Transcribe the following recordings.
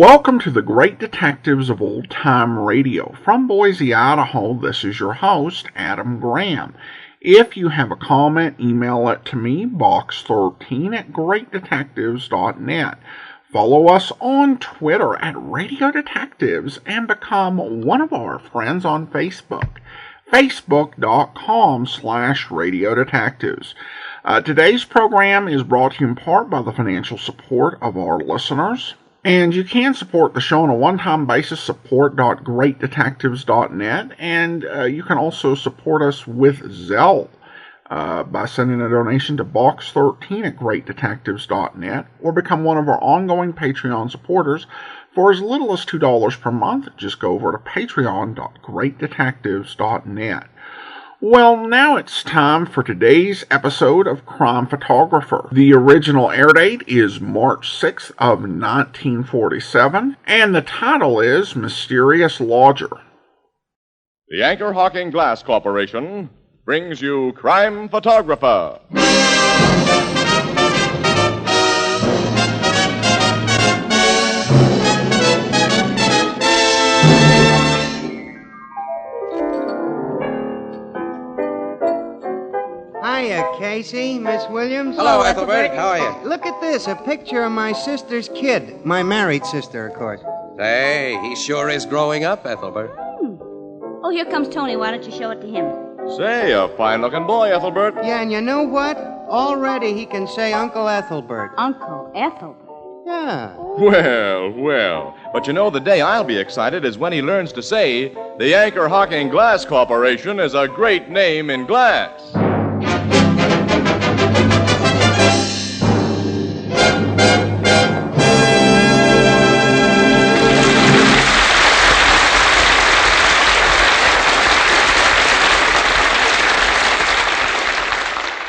Welcome to the Great Detectives of Old Time Radio. From Boise, Idaho, this is your host, Adam Graham. If you have a comment, email it to me, box13@greatdetectives.net. Follow us on Twitter at Radio Detectives and become one of our friends on Facebook, facebook.com/Radio Detectives. Today's program is brought to you in part by the financial support of our listeners. And you can support the show on a one-time basis, support.greatdetectives.net. And you can also support us with Zelle by sending a donation to box13@greatdetectives.net or become one of our ongoing Patreon supporters for as little as $2 per month. Just go over to patreon.greatdetectives.net. Well, now it's time for today's episode of Crime Photographer. The original air date is March 6th of 1947, and the title is Mysterious Lodger. The Anchor Hawking Glass Corporation brings you Crime Photographer. Hiya, Casey, Miss Williams. Hello, Ethelbert. How are you? Look at this, a picture of my sister's kid. My married sister, of course. Say, he sure is growing up, Ethelbert. Oh, here comes Tony. Why don't you show it to him? Say, a fine-looking boy, Ethelbert. Yeah, and you know what? Already he can say Uncle Ethelbert. Uncle Ethelbert. Yeah. Well. But you know, the day I'll be excited is when he learns to say, the Anchor Hawking Glass Corporation is a great name in glass.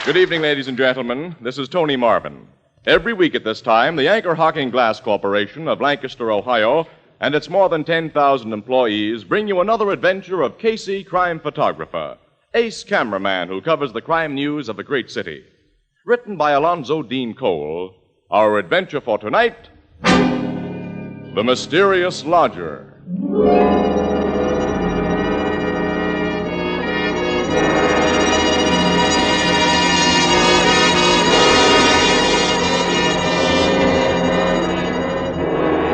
Good evening, ladies and gentlemen. This is Tony Marvin. Every week at this time, the Anchor Hawking Glass Corporation of Lancaster, Ohio, and its more than 10,000 employees bring you another adventure of Casey, crime photographer, ace cameraman who covers the crime news of the great city. Written by Alonzo Dean Cole, our adventure for tonight, The Mysterious Lodger.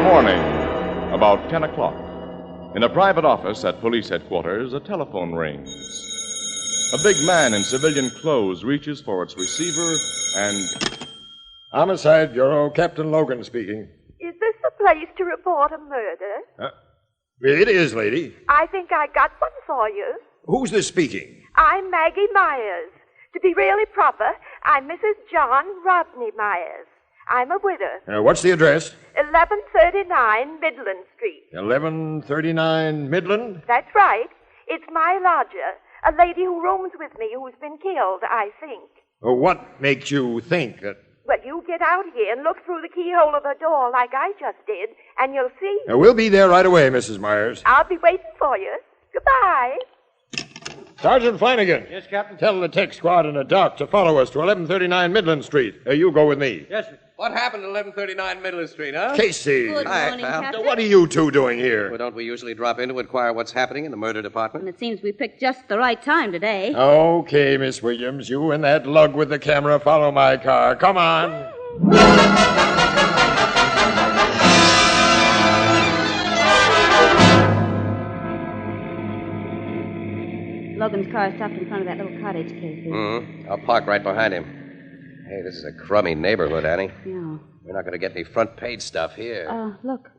Morning, about 10 o'clock. In a private office at police headquarters, a telephone rings. A big man in civilian clothes reaches for its receiver and... Homicide Bureau, Captain Logan speaking. Is this the place to report a murder? It is, lady. I think I got one for you. Who's this speaking? I'm Maggie Myers. To be really proper, I'm Mrs. John Rodney Myers. I'm a widow. What's the address? 1139 Midland Street. 1139 Midland? That's right. It's my lodger, a lady who rooms with me who's been killed, I think. What makes you think that... Well, you get out here and look through the keyhole of the door like I just did, and you'll see. We'll be there right away, Mrs. Myers. I'll be waiting for you. Goodbye. Sergeant Flanagan. Yes, Captain? Tell the tech squad and the doc to follow us to 1139 Midland Street. You go with me. Yes, sir. What happened at 1139 Midland Street, huh? Casey. Good Hi, morning, pal. Captain. What are you two doing here? Well, don't we usually drop in to inquire what's happening in the murder department? And it seems we picked just the right time today. Okay, Miss Williams. You and that lug with the camera follow my car. Come on. Logan's car stopped in front of that little cottage, Casey. Mm-hmm. I'll park right behind him. Hey, this is a crummy neighborhood, Annie. Yeah. We're not going to get any front page stuff here. Look.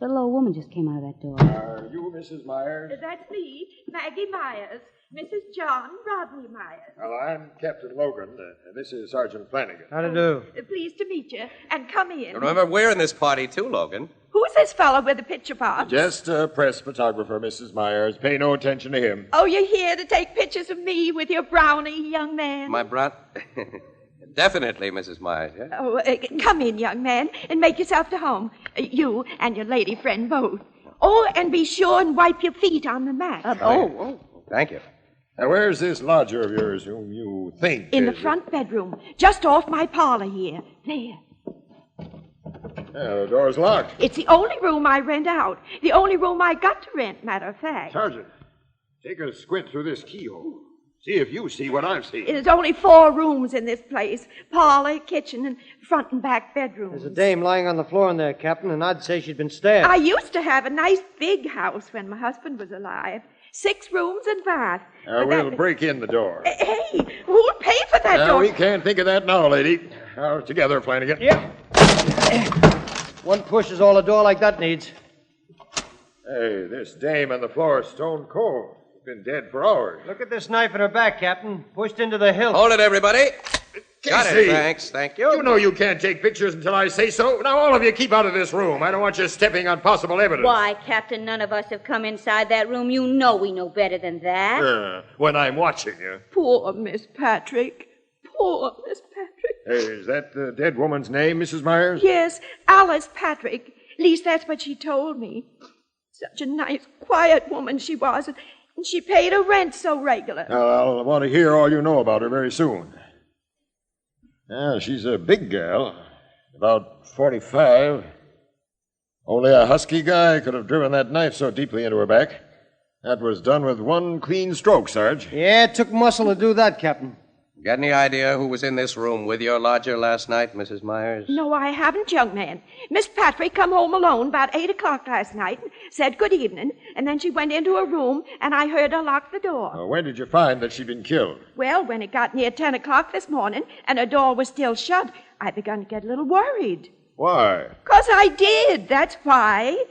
Little old woman just came out of that door. Are you Mrs. Myers? That's me, Maggie Myers. Mrs. John Rodney Myers. Well, I'm Captain Logan. This is Sergeant Flanagan. How to do? Pleased to meet you. And come in. Remember, we're in this party, too, Logan. Who's this fellow with the picture box? Just a press photographer, Mrs. Myers. Pay no attention to him. Oh, you're here to take pictures of me with your brownie, young man? My brat? Definitely, Mrs. Myers, yeah? Oh, come in, young man, and make yourself to home. You and your lady friend both. Oh, and be sure and wipe your feet on the mat. Thank you. Now, where's this lodger of yours whom you think... In the front bedroom, just off my parlor here. There. The door's locked. It's the only room I rent out. The only room I got to rent, matter of fact. Sergeant, take a squint through this keyhole. See if you see what I've seen. There's only 4 rooms in this place. Parlor, kitchen, and front and back bedrooms. There's a dame lying on the floor in there, Captain, and I'd say she'd been stabbed. I used to have a nice big house when my husband was alive. 6 rooms and bath. We'll break in the door. Hey, who'll pay for that door? We can't think of that now, lady. Together, Flanagan. Yeah. One push is all a door like that needs. Hey, this dame on the floor is stone cold. Been dead for hours. Look at this knife in her back, Captain. Pushed into the hilt. Hold it, everybody. Got Casey, it, thanks. Thank you. You know you can't take pictures until I say so. Now, all of you keep out of this room. I don't want you stepping on possible evidence. Why, Captain, none of us have come inside that room. You know we know better than that. When I'm watching you. Poor Miss Patrick. Poor Miss Patrick. Hey, is that the dead woman's name, Mrs. Myers? Yes, Alice Patrick. At least that's what she told me. Such a nice, quiet woman she was. And she paid her rent so regular. I'll want to hear all you know about her very soon. She's a big gal, about 45. Only a husky guy could have driven that knife so deeply into her back. That was done with one clean stroke, Sarge. Yeah, it took muscle to do that, Captain. Got any idea who was in this room with your lodger last night, Mrs. Myers? No, I haven't, young man. Miss Patrick come home alone about 8 o'clock last night and said good evening, and then she went into her room, and I heard her lock the door. When did you find that she'd been killed? Well, when it got near 10 o'clock this morning and her door was still shut, I begun to get a little worried. Why? 'Cause I did, that's why.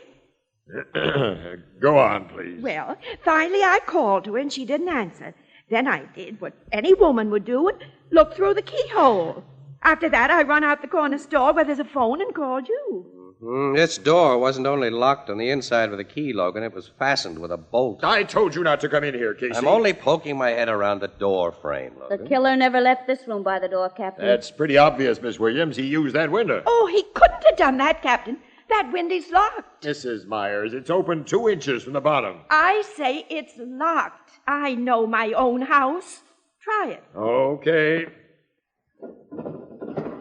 Go on, please. Well, finally I called to her and she didn't answer. Then I did what any woman would do and look through the keyhole. After that, I run out the corner store where there's a phone and called you. This door wasn't only locked on the inside with a key, Logan. It was fastened with a bolt. I told you not to come in here, Casey. I'm only poking my head around the door frame, Logan. The killer never left this room by the door, Captain. That's pretty obvious, Miss Williams. He used that window. Oh, he couldn't have done that, Captain. That window's locked. Mrs. Myers, it's open 2 inches from the bottom. I say it's locked. I know my own house. Try it. Okay.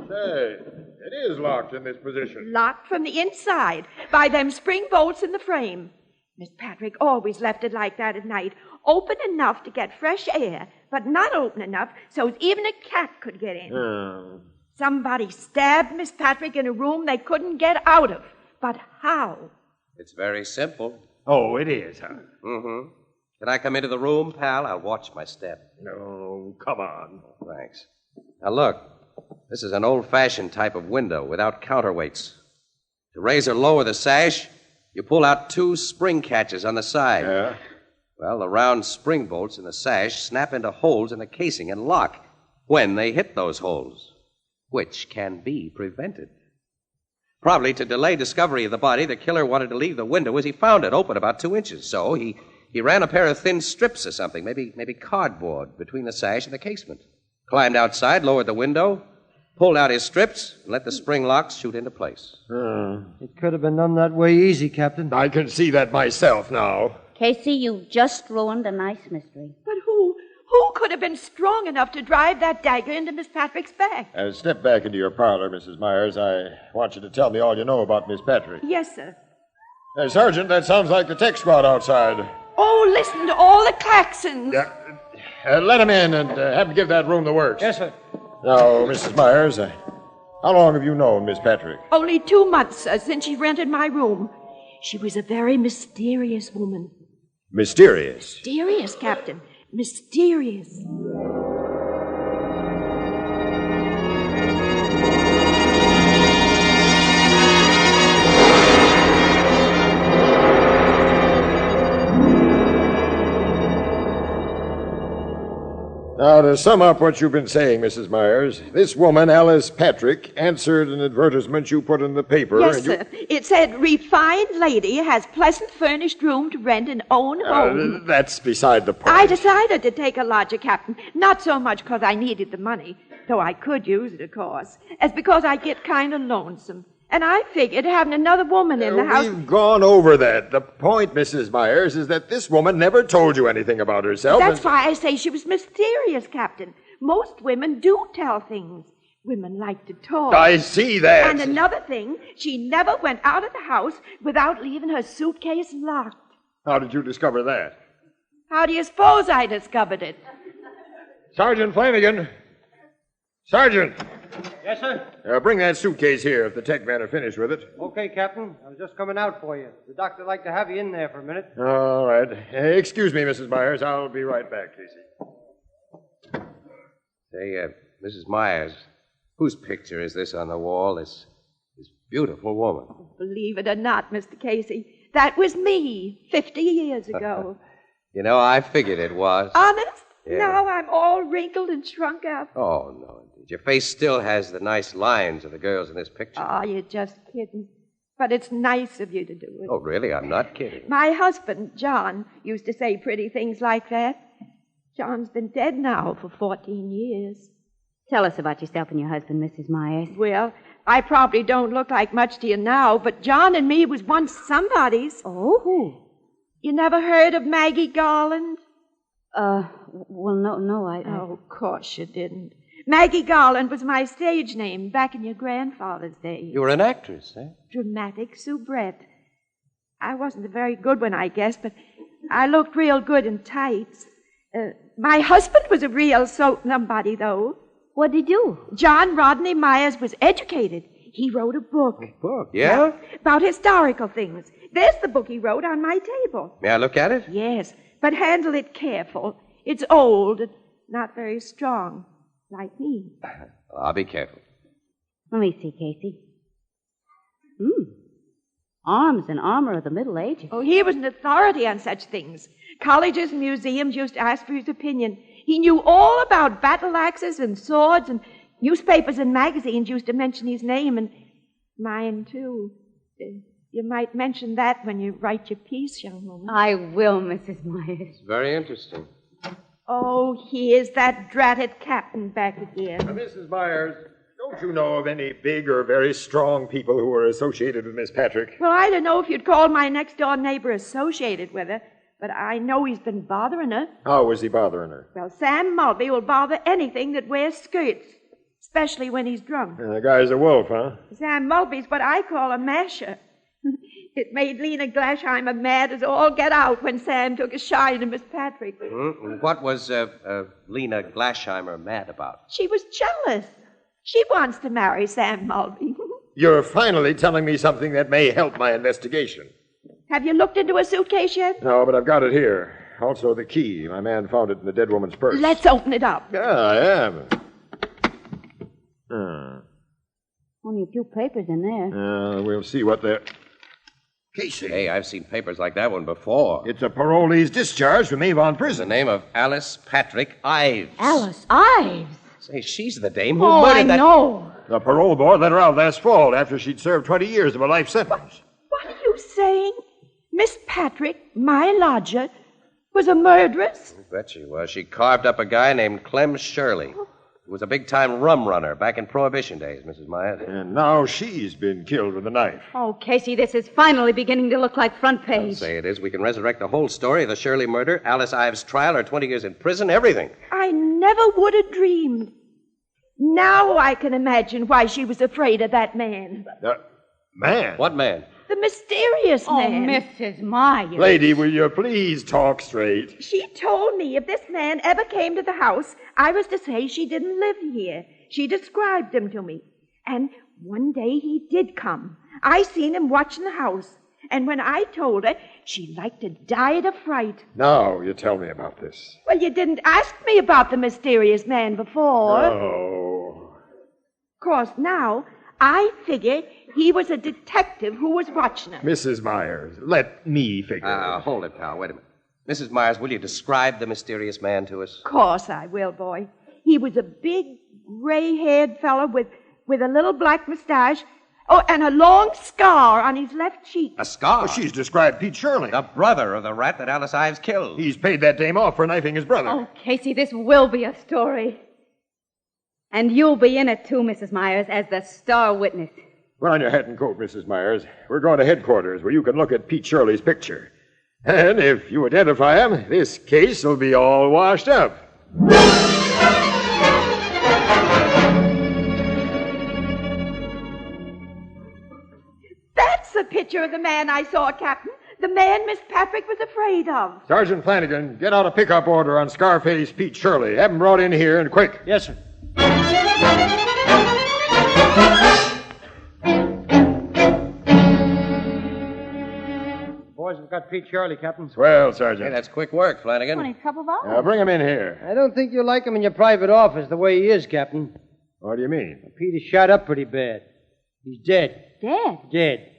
Say, it is locked in this position. Locked from the inside by them spring bolts in the frame. Miss Patrick always left it like that at night, open enough to get fresh air, but not open enough so even a cat could get in. Somebody stabbed Miss Patrick in a room they couldn't get out of. But how? It's very simple. Oh, it is, huh? Mm-hmm. Can I come into the room, pal? I'll watch my step. No, come on. Thanks. Now, look. This is an old-fashioned type of window without counterweights. To raise or lower the sash, you pull out 2 spring catches on the side. Yeah? Well, the round spring bolts in the sash snap into holes in the casing and lock when they hit those holes, which can be prevented. Probably to delay discovery of the body, the killer wanted to leave the window as he found it, open about 2 inches. So he ran a pair of thin strips or something, maybe cardboard, between the sash and the casement. Climbed outside, lowered the window, pulled out his strips, and let the spring locks shoot into place. It could have been done that way easy, Captain. I can see that myself now. Casey, you've just ruined a nice mystery. But who could have been strong enough to drive that dagger into Miss Patrick's back? Step back into your parlor, Mrs. Myers. I want you to tell me all you know about Miss Patrick. Yes, sir. Sergeant, that sounds like the tech squad outside. Oh, listen to all the klaxons. Yeah. Let him in and have him give that room the works. Yes, sir. Now, Mrs. Myers, how long have you known Miss Patrick? Only 2 months, sir, since she rented my room. She was a very mysterious woman. Mysterious? Mysterious, Captain. Mysterious. Now, to sum up what you've been saying, Mrs. Myers, this woman, Alice Patrick, answered an advertisement you put in the paper. Yes, sir. It said, refined lady has pleasant furnished room to rent and own home. That's beside the point. I decided to take a lodger, Captain. Not so much because I needed the money, though I could use it, of course, as because I get kind of lonesome. And I figured having another woman in the house... We've gone over that. The point, Mrs. Myers, is that this woman never told you anything about herself. That's why I say she was mysterious, Captain. Most women do tell things. Women like to talk. I see that. And another thing, she never went out of the house without leaving her suitcase locked. How did you discover that? How do you suppose I discovered it? Sergeant Flanagan. Sergeant. Yes, sir? Bring that suitcase here if the tech men are finished with it. Okay, Captain. I was just coming out for you. The doctor'd like to have you in there for a minute. All right. Excuse me, Mrs. Myers. I'll be right back, Casey. Say, Mrs. Myers, whose picture is this on the wall? This beautiful woman. Believe it or not, Mr. Casey, that was me 50 years ago. You know, I figured it was. Honest? Yeah. Now I'm all wrinkled and shrunk up. Oh, no, indeed. Your face still has the nice lines of the girls in this picture. Oh, you're just kidding. But it's nice of you to do it. Oh, really? I'm not kidding. My husband, John, used to say pretty things like that. John's been dead now for 14 years. Tell us about yourself and your husband, Mrs. Myers. Well, I probably don't look like much to you now, but John and me was once somebody's. Oh, who? You never heard of Maggie Garland? Well, no, I... Oh, of course you didn't. Maggie Garland was my stage name back in your grandfather's days. You were an actress, eh? Dramatic soubrette. I wasn't a very good one, I guess, but I looked real good in tights. My husband was a real somebody, though. What'd he do? John Rodney Myers was educated. He wrote a book. A book? Yeah? About historical things. There's the book he wrote on my table. May I look at it? Yes, but handle it careful. It's old and not very strong, like me. I'll be careful. Let me see, Casey. Arms and armor of the Middle Ages. Oh, he was an authority on such things. Colleges and museums used to ask for his opinion. He knew all about battle axes and swords, and newspapers and magazines used to mention his name, and mine, too. You might mention that when you write your piece, young woman. I will, Mrs. Myers. Very interesting. Oh, here's that dratted captain back again. Mrs. Myers, don't you know of any big or very strong people who are associated with Miss Patrick? Well, I don't know if you'd call my next-door neighbor associated with her, but I know he's been bothering her. How was he bothering her? Well, Sam Mulvey will bother anything that wears skirts, especially when he's drunk. The guy's a wolf, huh? Sam Mulvey's what I call a masher. It made Lena Glasheimer mad as all get out when Sam took a shine to Miss Patrick. What was Lena Glasheimer mad about? She was jealous. She wants to marry Sam Mulvey. You're finally telling me something that may help my investigation. Have you looked into a suitcase yet? No, but I've got it here. Also the key. My man found it in the dead woman's purse. Let's open it up. Yeah, I am. Only a few papers in there. We'll see what they're... Casey. Hey, I've seen papers like that one before. It's a parolee's discharge from Avon The Prison. name of Alice Patrick Ives. Alice Ives? Say, she's the dame who Oh, murdered I that... know. The parole board let her out last fall after she'd served 20 years of a life sentence. What are you saying? Miss Patrick, my lodger, was a murderess? I bet she was. She carved up a guy named Clem Shirley. He was a big-time rum runner back in Prohibition days, Mrs. Myers. And now she's been killed with a knife. Oh, Casey, this is finally beginning to look like front I'll page. say it is. We can resurrect the whole story of the Shirley murder, Alice Ives' trial, her 20 years in prison, everything. I never would have dreamed. Now I can imagine why she was afraid of that man. Man. What man? The mysterious Oh, man. Mrs. Myers. Lady, will you please talk straight? She told me if this man ever came to the house, I was to say she didn't live here. She described him to me. And one day he did come. I seen him watching the house. And when I told her, she like to die of fright. Now you tell me about this. Well, you didn't ask me about the mysterious man before. Oh. Of course, now I figure he was a detective who was watching her. Mrs. Myers, let me figure. Hold it, pal. Wait a minute. Mrs. Myers, will you describe the mysterious man to us? Of course I will, boy. He was a big, gray-haired fellow with a little black mustache. Oh, and a long scar on his left cheek. A scar? Oh, she's described Pete Shirley. The brother of the rat that Alice Ives killed. He's paid that dame off for knifing his brother. Oh, Casey, this will be a story. And you'll be in it, too, Mrs. Myers, as the star witness. Put on your hat and coat, Mrs. Myers. We're going to headquarters where you can look at Pete Shirley's picture. And if you identify him, this case will be all washed up. picture of the man I saw, Captain. The man Miss Patrick was afraid of. Sergeant Flanagan, get out a pickup order on Scarface Pete Shirley. Have him brought in here and quick. Yes, sir. Boys have got Pete Shirley, Captain. Swell, Hey, Sergeant. that's quick work, Flanagan. Only a couple of hours. Now, bring him in here. I don't think you'll like him in your private office the way he is, Captain. What do you mean? Pete is shot up pretty bad. He's dead. Dead. Dead.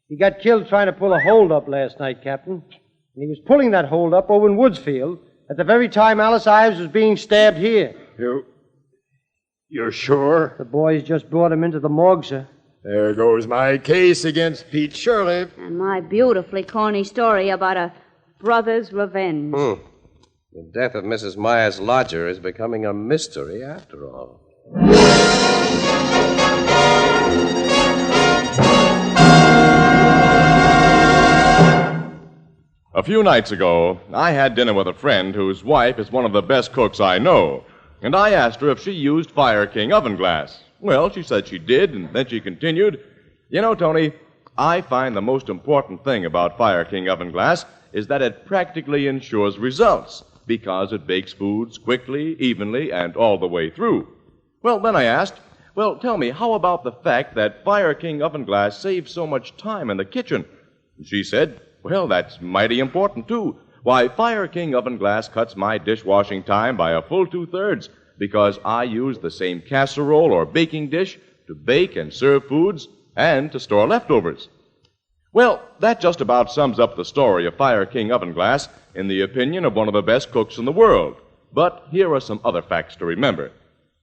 He got killed trying to pull a hold-up last night, Captain. And he was pulling that hold-up over in Woodsfield at the very time Alice Ives was being stabbed here. You're sure? The boys just brought him into the morgue, sir. There goes my case against Pete Shirley. And my beautifully corny story about a brother's revenge. The death of Mrs. Myers' lodger is becoming a mystery after all. A few nights ago, I had dinner with a friend whose wife is one of the best cooks I know, and I asked her if she used Fire King oven glass. Well, she said she did, and then she continued, "You know, Tony, I find the most important thing about Fire King oven glass is that it practically ensures results, because it bakes foods quickly, evenly, and all the way through." Well, then I asked, "Well, tell me, how about the fact that Fire King oven glass saves so much time in the kitchen?" And she said, "Well, that's mighty important, too. Why, Fire King oven glass cuts my dishwashing time by a full 2/3, because I use the same casserole or baking dish to bake and serve foods and to store leftovers." Well, that just about sums up the story of Fire King oven glass in the opinion of one of the best cooks in the world. But here are some other facts to remember.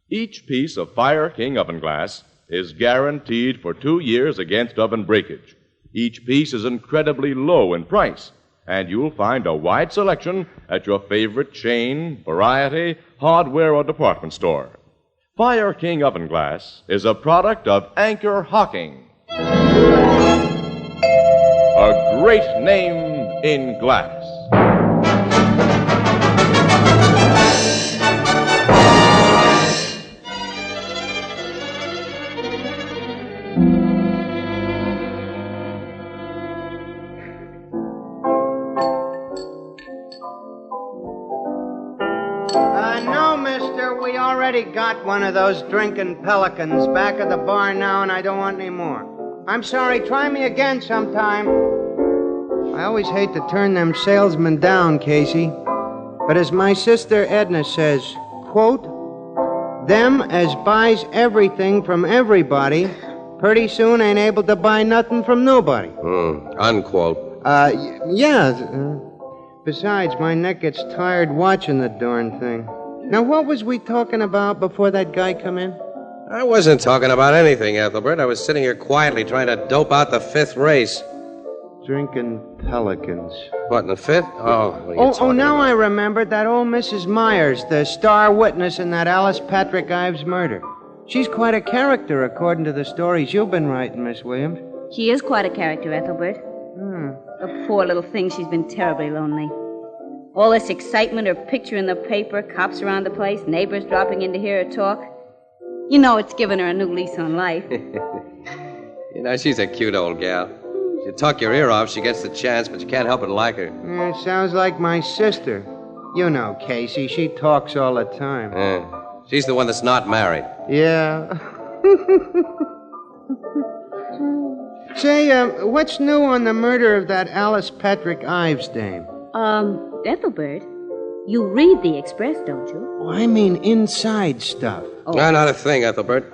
Each piece of Fire King oven glass is guaranteed for 2 years against oven breakage. Each piece is incredibly low in price, and you'll find a wide selection at your favorite chain, variety, hardware, or department store. Fire King oven glass is a product of Anchor Hocking. A great name in glass. No, mister, we already got one of those drinking pelicans back at the bar now, and I don't want any more. I'm sorry, try me again sometime. I always hate to turn them salesmen down, Casey. But as my sister Edna says, quote, "Them as buys everything from everybody, pretty soon ain't able to buy nothing from nobody." Unquote. Yeah. Besides, my neck gets tired watching the darn thing. Now, what was we talking about before that guy come in? I wasn't talking about anything, Ethelbert. I was sitting here quietly trying to dope out the 5th race. Drinking pelicans. What, in the 5th? Oh, what are you Oh, talking now about? I remembered that old Mrs. Myers, the star witness in that Alice Patrick Ives murder. She's quite a character, according to the stories you've been writing, Miss Williams. She is quite a character, Ethelbert. The poor little thing, she's been terribly lonely. All this excitement, her picture in the paper, cops around the place, neighbors dropping in to hear her talk. You know it's given her a new lease on life. You know, she's a cute old gal. You talk your ear off, she gets the chance, but you can't help but like her. Sounds like my sister. You know, Casey, she talks all the time. She's the one that's not married. Yeah. Say, what's new on the murder of that Alice Patrick Ives dame? Ethelbert, you read the Express, don't you? Oh, I mean inside stuff. Oh. No, not a thing, Ethelbert.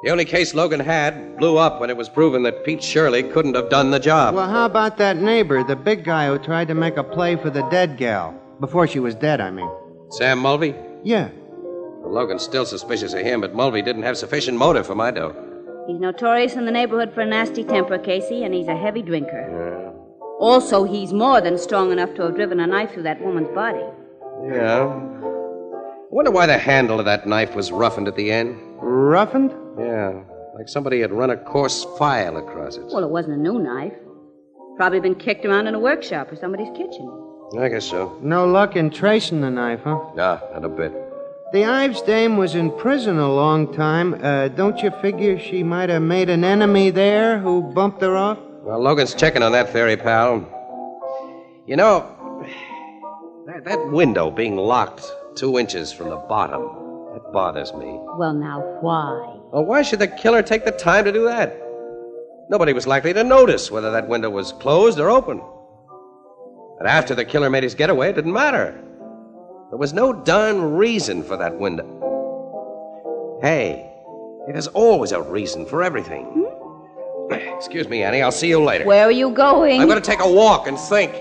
The only case Logan had blew up when it was proven that Pete Shirley couldn't have done the job. Well, how about that neighbor, the big guy who tried to make a play for the dead gal? Before she was dead, I mean. Sam Mulvey? Yeah. Well, Logan's still suspicious of him, but Mulvey didn't have sufficient motive for my dough. He's notorious in the neighborhood for a nasty temper, Casey, and he's a heavy drinker. Also, he's more than strong enough to have driven a knife through that woman's body. Yeah. I wonder why the handle of that knife was roughened at the end. Roughened? Yeah, like somebody had run a coarse file across it. Well, it wasn't a new knife. Probably been kicked around in a workshop or somebody's kitchen. I guess so. No luck in tracing the knife, huh? Nah, not a bit. The Ives dame was in prison a long time. Don't you figure she might have made an enemy there who bumped her off? Well, Logan's checking on that theory, pal. You know, that window being locked 2 inches from the bottom, that bothers me. Well, now, why? Well, why should the killer take the time to do that? Nobody was likely to notice whether that window was closed or open. And after the killer made his getaway, it didn't matter. There was no darn reason for that window. Hey, there's always a reason for everything. Excuse me, Annie. I'll see you later. Where are you going? I'm going to take a walk and think.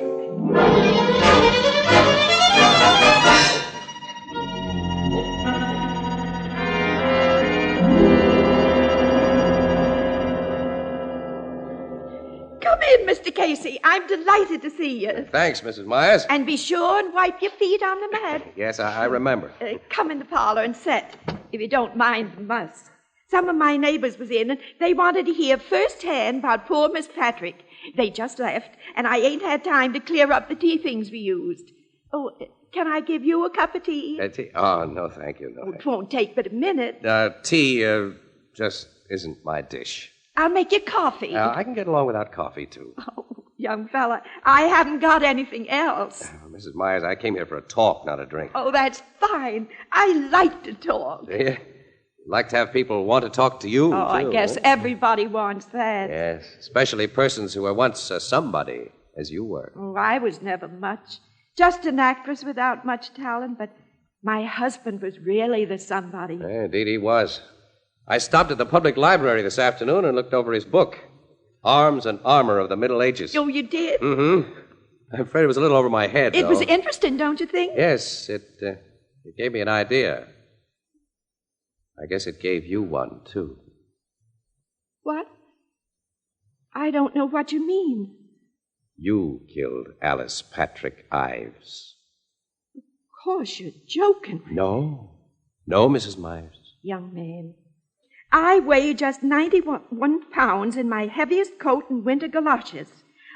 Come in, Mr. Casey. I'm delighted to see you. Thanks, Mrs. Myers. And be sure and wipe your feet on the mat. Yes, I remember. Come in the parlor and sit, if you don't mind the muss. Some of my neighbors was in, and they wanted to hear firsthand about poor Miss Patrick. They just left, and I ain't had time to clear up the tea things we used. Oh, can I give you a cup of tea? Tea? Oh, no, thank you. No, It won't take but a minute. tea just isn't my dish. I'll make you coffee. I can get along without coffee, too. Oh, young fella, I haven't got anything else. Mrs. Myers, I came here for a talk, not a drink. Oh, that's fine. I like to talk. Yeah. Like to have people want to talk to you, Oh, too, I guess huh? everybody wants that. Yes, especially persons who were once somebody, as you were. Oh, I was never much. Just an actress without much talent, but my husband was really the somebody. Yeah, indeed he was. I stopped at the public library this afternoon and looked over his book, Arms and Armor of the Middle Ages. Oh, you did? Mm-hmm. I'm afraid it was a little over my head, It though. was interesting, don't you think? Yes, it gave me an idea. I guess it gave you one, too. What? I don't know what you mean. You killed Alice Patrick Ives. Of course, you're joking. No, Mrs. Myers. Young man, I weigh just 91 pounds in my heaviest coat and winter galoshes.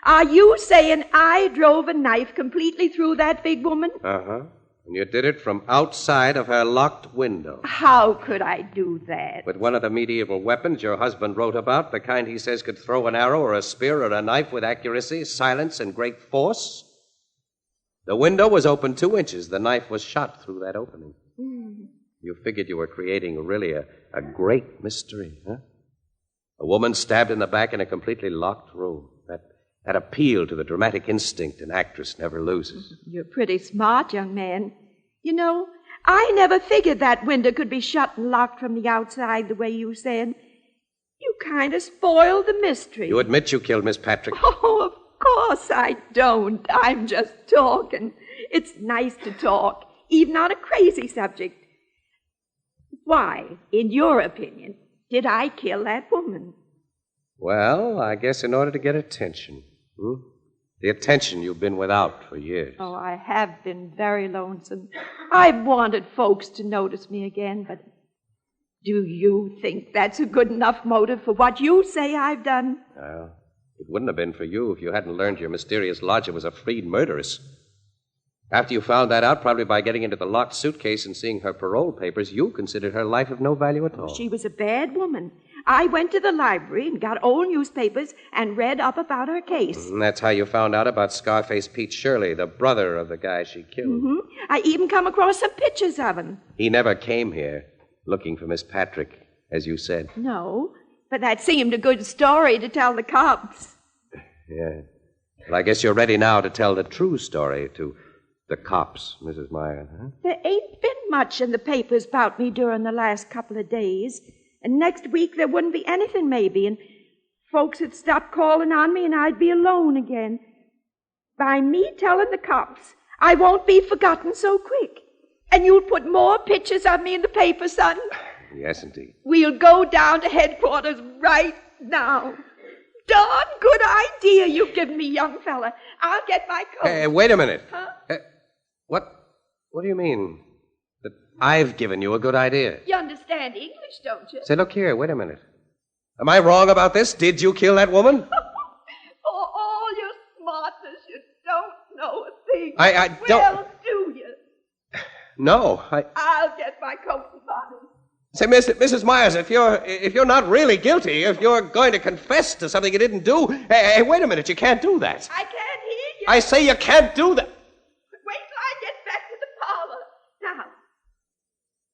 Are you saying I drove a knife completely through that big woman? Uh-huh. And you did it from outside of her locked window. How could I do that? With one of the medieval weapons your husband wrote about, the kind he says could throw an arrow or a spear or a knife with accuracy, silence, and great force? The window was open 2 inches. The knife was shot through that opening. You figured you were creating really a great mystery, huh? A woman stabbed in the back in a completely locked room. That appeal to the dramatic instinct an actress never loses. You're pretty smart, young man. You know, I never figured that window could be shut and locked from the outside the way you said. You kind of spoiled the mystery. You admit you killed Miss Patrick? Oh, of course I don't. I'm just talking. It's nice to talk, even on a crazy subject. Why, in your opinion, did I kill that woman? Well, I guess in order to get attention. The attention you've been without for years. Oh, I have been very lonesome. I've wanted folks to notice me again, but do you think that's a good enough motive for what you say I've done? Well, it wouldn't have been for you if you hadn't learned your mysterious lodger was a freed murderess. After you found that out, probably by getting into the locked suitcase and seeing her parole papers, you considered her life of no value at all. She was a bad woman. I went to the library and got old newspapers and read up about her case. And that's how you found out about Scarface Pete Shirley, the brother of the guy she killed. I even come across some pictures of him. He never came here looking for Miss Patrick, as you said. No, but that seemed a good story to tell the cops. Yeah. Well, I guess you're ready now to tell the true story to the cops, Mrs. Meyer, huh? There ain't been much in the papers about me during the last couple of days. And next week there wouldn't be anything, maybe, and folks would stop calling on me and I'd be alone again. By me telling the cops, I won't be forgotten so quick. And you'll put more pictures of me in the paper, son? Yes, indeed. We'll go down to headquarters right now. Darn good idea you've given me, young fella. I'll get my coat. Hey, wait a minute. Huh? What do you mean? That I've given you a good idea? You understand English, don't you? Say, look here, wait a minute. Am I wrong about this? Did you kill that woman? For all your smartness, you don't know a thing. I don't... Well, do you? No, I'll get my coat and bonnet. Say, Mrs. Myers, if you're not really guilty, if you're going to confess to something you didn't do, hey, wait a minute, you can't do that. I can't hear you. I say you can't do that. Wait till I get back to the parlor. Now,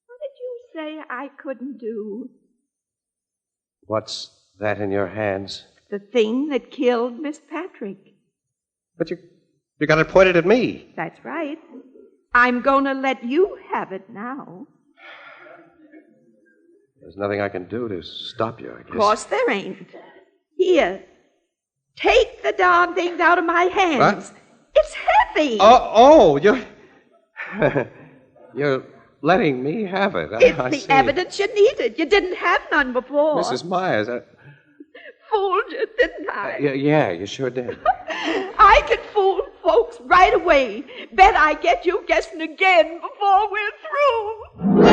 what did you say I couldn't do? What's that in your hands? The thing that killed Miss Patrick. But you got it pointed at me. That's right. I'm going to let you have it now. There's nothing I can do to stop you, I guess. Of course there ain't. Here, take the darn things out of my hands. What? It's heavy. You're letting me have it. It's I the see. evidence you needed. You didn't have none before. Mrs. Myers, Fooled you, didn't I? yeah, you sure did. I can fool folks right away. Bet I get you guessing again before we're through.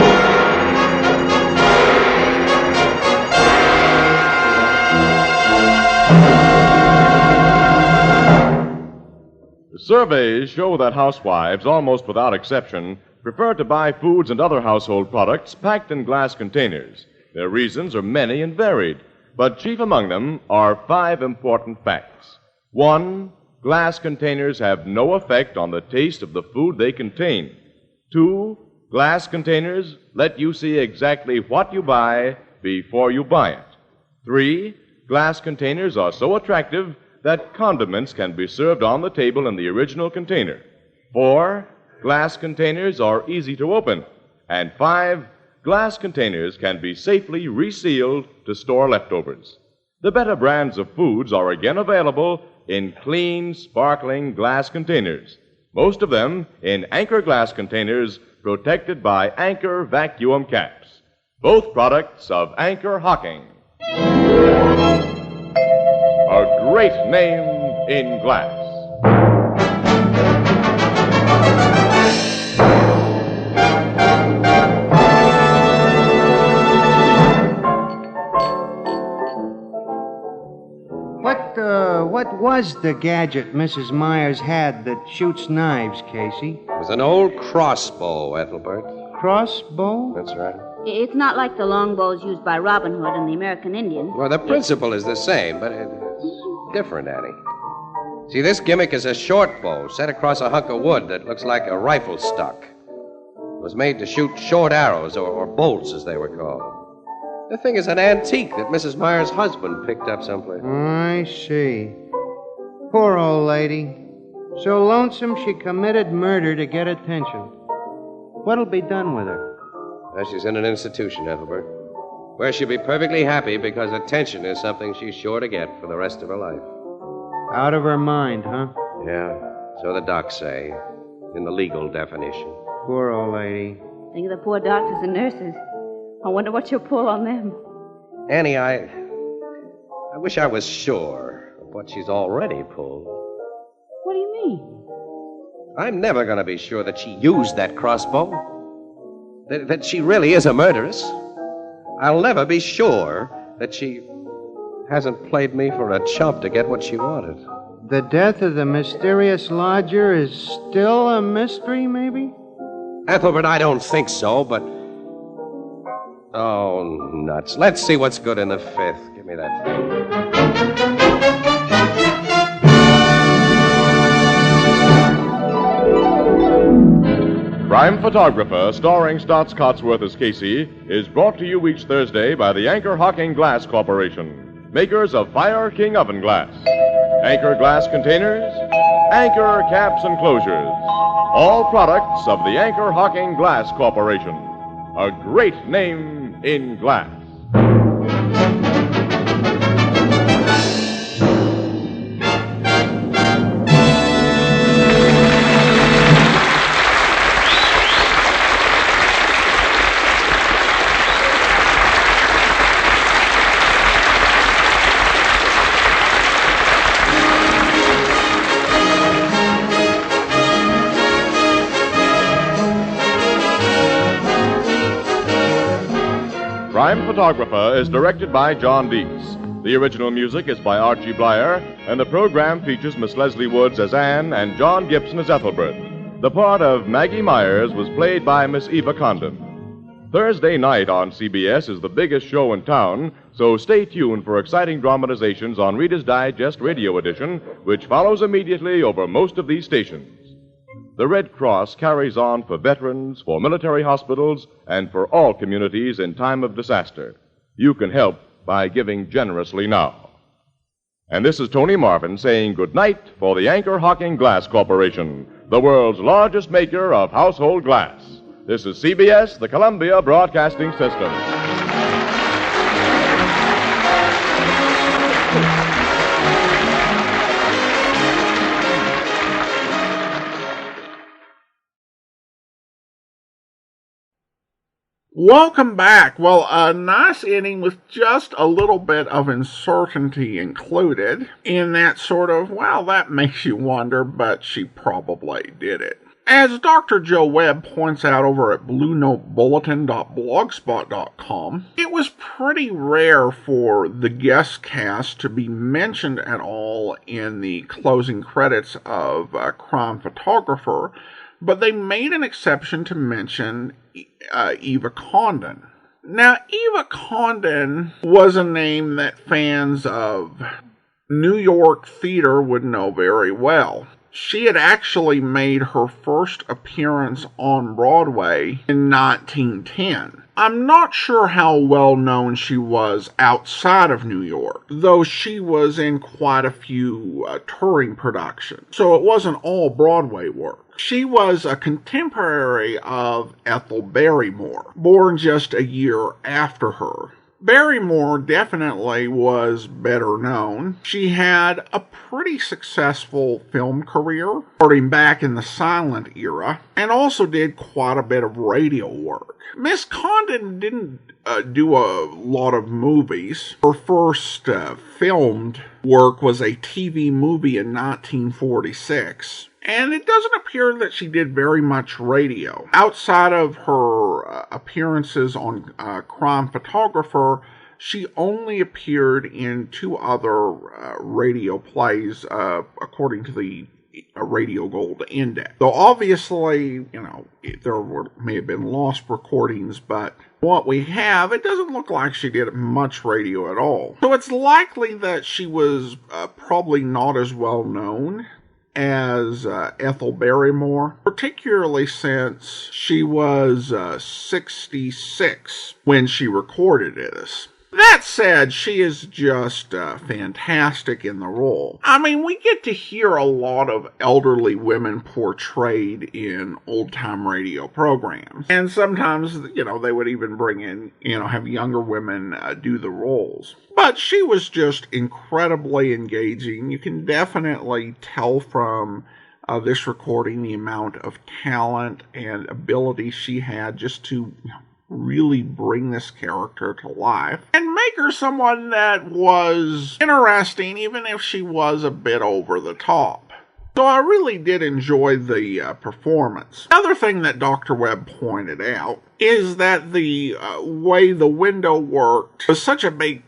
Surveys show that housewives, almost without exception, prefer to buy foods and other household products packed in glass containers. Their reasons are many and varied, but chief among them are 5 important facts. 1, glass containers have no effect on the taste of the food they contain. 2, glass containers let you see exactly what you buy before you buy it. 3, glass containers are so attractive that condiments can be served on the table in the original container. 4, glass containers are easy to open. And 5, glass containers can be safely resealed to store leftovers. The better brands of foods are again available in clean, sparkling glass containers. Most of them in Anchor glass containers protected by Anchor vacuum caps. Both products of Anchor Hocking. A great name in glass. What was the gadget Mrs. Myers had that shoots knives, Casey? It was an old crossbow, Ethelbert. Crossbow? That's right. It's not like the longbows used by Robin Hood and the American Indian. Well, the principle is the same, but it's different, Annie. See, this gimmick is a short bow set across a hunk of wood that looks like a rifle stock. It was made to shoot short arrows, or bolts, as they were called. The thing is an antique that Mrs. Myers' husband picked up someplace. I see. Poor old lady. So lonesome she committed murder to get attention. What'll be done with her? Well, she's in an institution, Ethelbert, where she'll be perfectly happy because attention is something she's sure to get for the rest of her life. Out of her mind, huh? Yeah, so the docs say, in the legal definition. Poor old lady. Think of the poor doctors and nurses. I wonder what you'll pull on them. Annie, I wish I was sure of what she's already pulled. What do you mean? I'm never going to be sure that she used that crossbow. That she really is a murderess. I'll never be sure that she hasn't played me for a chump to get what she wanted. The death of the mysterious lodger is still a mystery, maybe? Ethelbert, I don't think so, but... Oh, nuts. Let's see what's good in the 5th. Give me that thing. Crime Photographer, starring Stotts Cotsworth as Casey, is brought to you each Thursday by the Anchor Hocking Glass Corporation, makers of Fire King oven glass, Anchor glass containers, Anchor caps and closures, all products of the Anchor Hocking Glass Corporation, a great name in glass. Crime Photographer is directed by John Dietz. The original music is by Archie Blyer, and the program features Miss Leslie Woods as Anne and John Gibson as Ethelbert. The part of Maggie Myers was played by Miss Eva Condon. Thursday night on CBS is the biggest show in town, so stay tuned for exciting dramatizations on Reader's Digest Radio Edition, which follows immediately over most of these stations. The Red Cross carries on for veterans, for military hospitals, and for all communities in time of disaster. You can help by giving generously now. And this is Tony Marvin saying good night for the Anchor Hocking Glass Corporation, the world's largest maker of household glass. This is CBS, the Columbia Broadcasting System. Welcome back. Well, a nice ending with just a little bit of uncertainty included in that sort of, well, that makes you wonder, but she probably did it. As Dr. Joe Webb points out over at BlueNoteBulletin.blogspot.com, it was pretty rare for the guest cast to be mentioned at all in the closing credits of Crime Photographer, but they made an exception to mention Eva Condon. Now, Eva Condon was a name that fans of New York theater would know very well. She had actually made her first appearance on Broadway in 1910. I'm not sure how well known she was outside of New York, though she was in quite a few touring productions, so it wasn't all Broadway work. She was a contemporary of Ethel Barrymore, born just a year after her. Barrymore definitely was better known. She had a pretty successful film career, starting back in the silent era, and also did quite a bit of radio work. Miss Condon didn't do a lot of movies. Her first filmed work was a TV movie in 1946. And it doesn't appear that she did very much radio. Outside of her appearances on Crime Photographer, she only appeared in 2 other radio plays, according to the Radio Gold Index. Though obviously, there may have been lost recordings, but what we have, it doesn't look like she did much radio at all. So it's likely that she was probably not as well known as Ethel Barrymore, particularly since she was 66 when she recorded this. That said, she is just fantastic in the role. I mean, we get to hear a lot of elderly women portrayed in old-time radio programs. And sometimes, they would even bring in, have younger women do the roles. But she was just incredibly engaging. You can definitely tell from this recording the amount of talent and ability she had just to really bring this character to life and make her someone that was interesting, even if she was a bit over the top. So I really did enjoy the performance. Another thing that Dr. Webb pointed out is that the way the window worked was such a big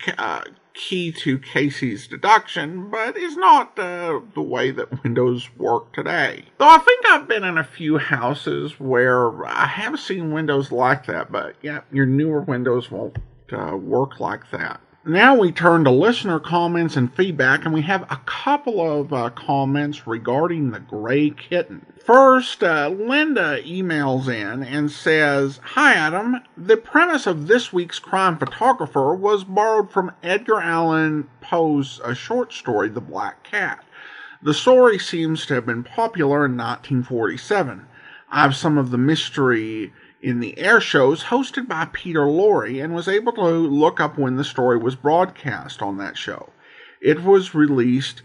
key to Casey's deduction, but is not the way that windows work today. Though I think I've been in a few houses where I have seen windows like that, but yeah, your newer windows won't work like that. Now we turn to listener comments and feedback, and we have a couple of comments regarding the gray kitten. First, Linda emails in and says, "Hi Adam, the premise of this week's Crime Photographer was borrowed from Edgar Allan Poe's short story, The Black Cat. The story seems to have been popular in 1947. I have some of the mystery in the air shows hosted by Peter Lorre and was able to look up when the story was broadcast on that show. It was released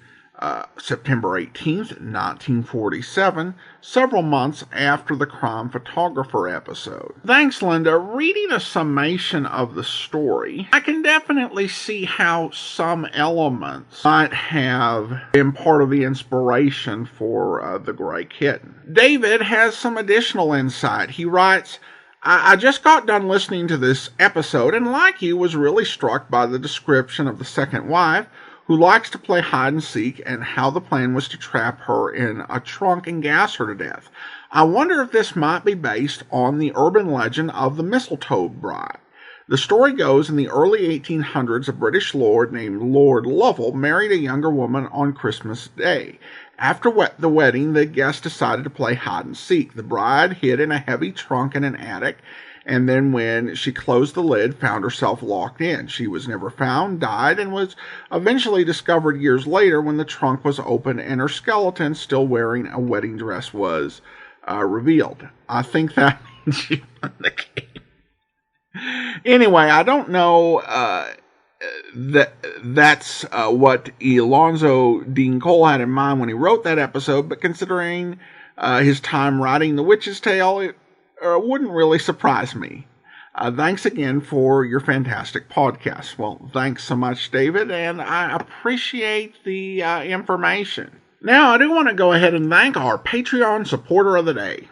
September 18th, 1947, several months after the Crime Photographer episode." Thanks, Linda. Reading a summation of the story, I can definitely see how some elements might have been part of the inspiration for The Gray Kitten. David has some additional insight. He writes, I just got done listening to this episode and, like you, was really struck by the description of the second wife, who likes to play hide and seek, and how the plan was to trap her in a trunk and gas her to death. I wonder if this might be based on the urban legend of the Mistletoe Bride. The story goes, in the early 1800s, a British lord named Lord Lovell married a younger woman on Christmas Day. After the wedding, the guests decided to play hide and seek. The bride hid in a heavy trunk in an attic, and then when she closed the lid, found herself locked in. She was never found, died, and was eventually discovered years later when the trunk was opened and her skeleton, still wearing a wedding dress, was revealed. I think that means she won the game. Anyway, I don't know that's what Alonzo Dean Cole had in mind when he wrote that episode, but considering his time writing The Witch's Tale, it wouldn't really surprise me. Thanks again for your fantastic podcast. Well, thanks so much, David, and I appreciate the information. Now, I do want to go ahead and thank our Patreon supporter of the day.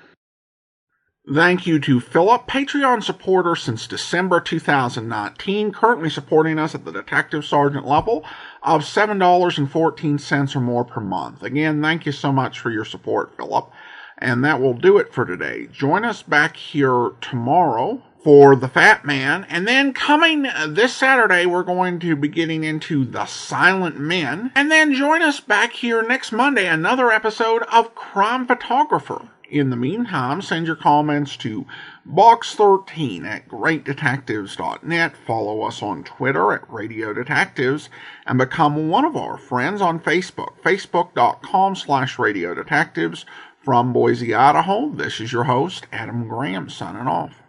Thank you to Philip, Patreon supporter since December 2019, currently supporting us at the Detective Sergeant level of $7.14 or more per month. Again, thank you so much for your support, Philip. And that will do it for today. Join us back here tomorrow for The Fat Man. And then coming this Saturday, we're going to be getting into The Silent Men. And then join us back here next Monday, another episode of Crime Photographer. In the meantime, send your comments to box13 at greatdetectives.net. Follow us on Twitter at Radio Detectives and become one of our friends on Facebook, facebook.com/Radio Detectives. From Boise, Idaho, this is your host, Adam Graham, signing off.